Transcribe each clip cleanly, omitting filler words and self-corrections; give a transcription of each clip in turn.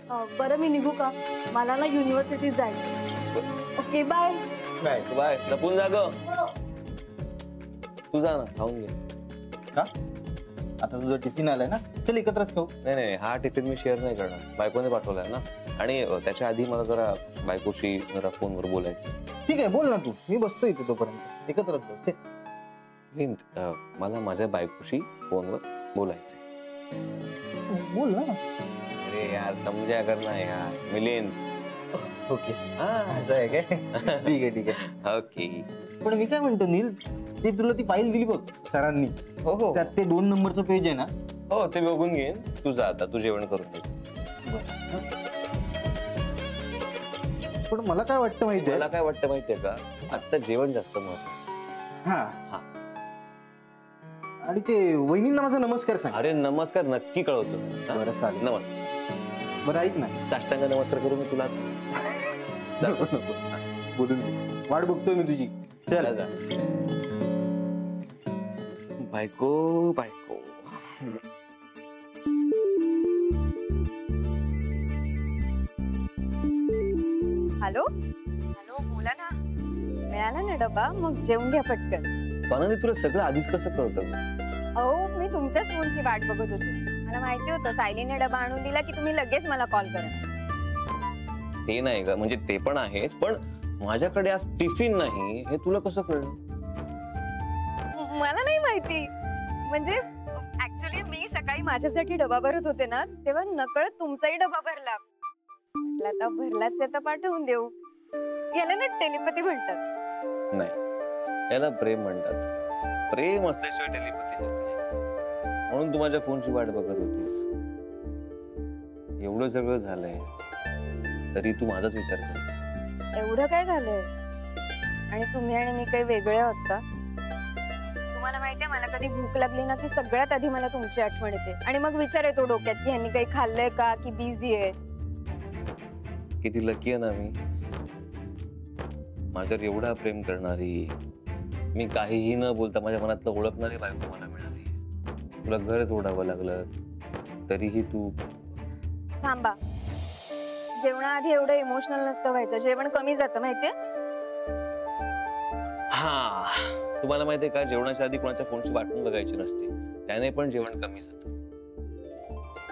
बरं मी निघू का? मला ना युनिव्हर्सिटीत जायचं. Okay bye. Bye bye. जपून जा ग. तू जा ना, खाऊन घे. का? आता तुझा टिफिन आलाय ना, चल एकत्रच खाऊ. नाही, हा टिफिन मी शेअर नाही करणार. बायकोने पाठवलाय ना, आणि त्याच्या आधी मला जरा बायकोशी जरा फोनवर बोलायचं. ठीक आहे, बोल ना तू. मी बसतो इथे तोपर्यंत. एकत्रच जाऊ. मला माझ्या बायकोशी फोनवर बोलायचं. बोल ना. अरे यार, समजा करना यार. मिलिंद. ओके, असं आहे काय? ठीक आहे ठीक आहे. ओके. पण मी काय म्हणतो नील, ते तुला ती फाईल दिली बघ सरांनी. हो. त्यात ते 2 नंबरचं पेज आहे ना. हो, ते बघून घेईन. तू जा आता, तू जेवण करून घे. पण मला काय वाटतं माहितीये, मला काय वाटतं माहितीये का, आता जेवण जास्त महत्वाचं. हा. आणि ते वहिनींना माझा नमस्कार सांग. अरे नमस्कार नक्की कळवतो. बरं चालेल. नमस्कार. बरं ऐक ना, साष्टांग नमस्कार करू मी तुला. बोलून वाट बघतोय मी तुझी. चल जा. बायको बायको. हॅलो हॅलो, बोला ना. मिळाला ना डबा? मग जेवून घ्या पटकन. स्वानंदी, तुला सगळं आधीच कसं कळतं? अहो, मी तुमच्याच फोनची वाट बघत होते. मला माहिती होतं सायलीने डबा आणून दिला की तुम्ही लगेच मला कॉल करा. ते नाही का, म्हणजे ते पण आहेच, पण माझ्याकडे आज टिफिन नाही हे तुला कसं कळलं? मला नाही माहिती. म्हणजे ऍक्च्युली मी सकाळी माझ्यासाठी डबा भरत होते ना, तेव्हा नकळत तुमचाही डबा भरला. म्हटलं आता भरलाच, आता पाठवून देऊ. याला ना टेलिपॅथी म्हणतात. नाही, याला प्रेम म्हणतात. प्रेम असल्याशिवाय टेलिपॅथी होत नाही. म्हणून तू माझ्या फोनची वाट बघत होतीस. एवढं सगळं झालंय तरी तू माझाच विचार कर. एवढं काय झालंय? आणि तुम्ही आणि मी काही वेगळे आहोत का? तुम्हाला माहितीये, मला कधी भूक लागली ना की सगळ्यात आधी मला तुमची आठवण येते. आणि मग विचार येतो डोक्यात की ह्यांनी काही खाल्लंय का, की बिझी आहे. किती लकी आहे ना मी, माझ्यावर एवढा प्रेम करणारी, मी काहीही न बोलता माझ्या मनातलं ओळखणारी बायको मला मिळाली. तुला घर सोडावं लागलं तरीही तू. थांबा, जेवणाआधी एवढं इमोशनल नसतं व्हायचं. जेवण कमी जातं माहितीये. हा, तुम्हाला माहितीये का, जेवणाच्या आधी कोणाच्या फोनची वाटून बघायची नसते. त्याने पण जेवण कमी जातं.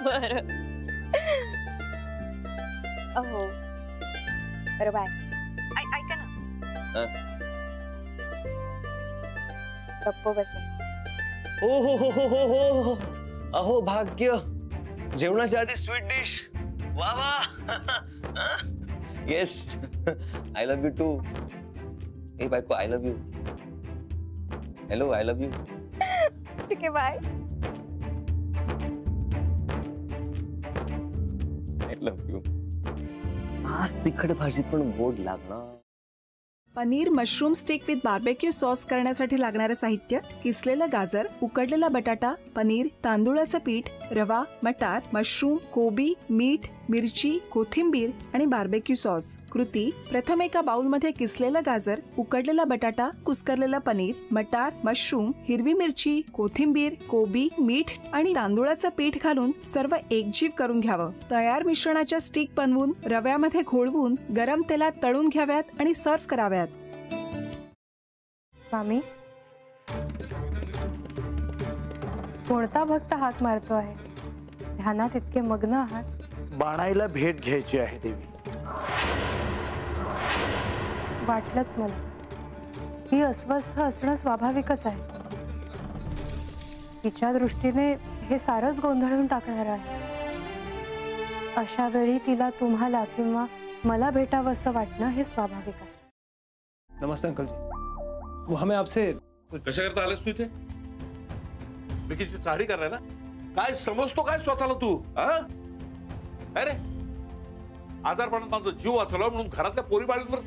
बरं. अहो, बरं बाय. ऐका ना, गप्प बसा. हो, अहो भाग्य, जेवणाच्या आधी स्वीट डिश. वा वा. Yes, I love you too. ए बायको, I love you. Hello, I love you. ठीक आहे, बाय. I love you. आज तिखट भाजी पण गोड लागणार. Paneer mushroom stick with barbecue sauce करण्यासाठी लागणारे साहित्य: किसलेलं गाजर, उकडलेला बटाटा, पनीर, तांदूळाचं पीठ, रवा, मटार, मशरूम, कोबी, मीठ, मिरची, कोथिंबीर आणि बार्बेक्यू सॉस. कृती: प्रथम एका बाउलमध्ये किसलेलं गाजर, उकडलेला बटाटा, कुस्करलेलं पनीर, मटार, मशरूम, हिरवी मिरची, कोथिंबीर, कोबी, मीठ आणि तांदूळाचं पीठ घालून सर्व एकजीव करून घ्यावं. तयार मिश्रणाच्या स्टिक बनवून रव्यामध्ये घोळवून गरम तेलात तळून घ्याव्यात आणि सर्व्ह कराव्यात. मामी, कोणता भक्त हाक मारतो आहे? ध्यानात इतके मग्न आहात. बाणाईला भेट घ्यायची आहे देवी. वाटलंच मला. ही अस्वस्थ असणं स्वाभाविकच आहे. तिच्या दृष्टीने हे सारंच गोंधळून टाकणार आहे. अशा वेळी तिला तुम्हाला किंवा मला भेटावं असं वाटणं हे स्वाभाविक आहे. नमस्ते अंकल जी. वो हमें आपसे. कशा करता आलेस तू इथे? विकीची चाळी करायला? काय समजतो काय स्वतःला तू? अरे आजारपणात माझा जीव वाचला म्हणून घरातल्या पोरी बाळींवर.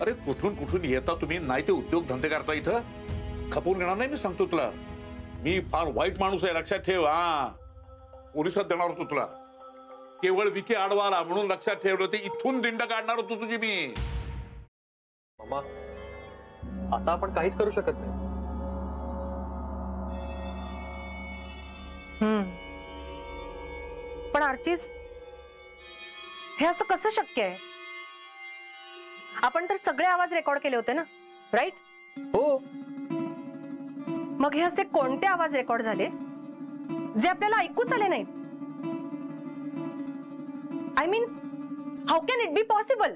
अरे कुठून कुठून येता तुम्ही? नाही ते उद्योग धंदे करता इथं. खपवून घेणार नाही मी सांगतो तुला. मी फार वाईट माणूस आहे, लक्षात ठेव. पोलिसात देणार होतो तुला. केवळ विकी आडवा आला म्हणून लक्षात ठेवलं. ते इथून दिंड काढणार होतो तुझी मी. मामा, आता आपण काहीच करू शकत नाही. पण आर्चिस, हे असं कसं शक्य आहे? आपण तर सगळे आवाज रेकॉर्ड केले होते ना, राईट? हो. मग हे असे कोणते आवाज रेकॉर्ड झाले जे आपल्याला ऐकूच आले नाहीत? I mean, how can it be possible?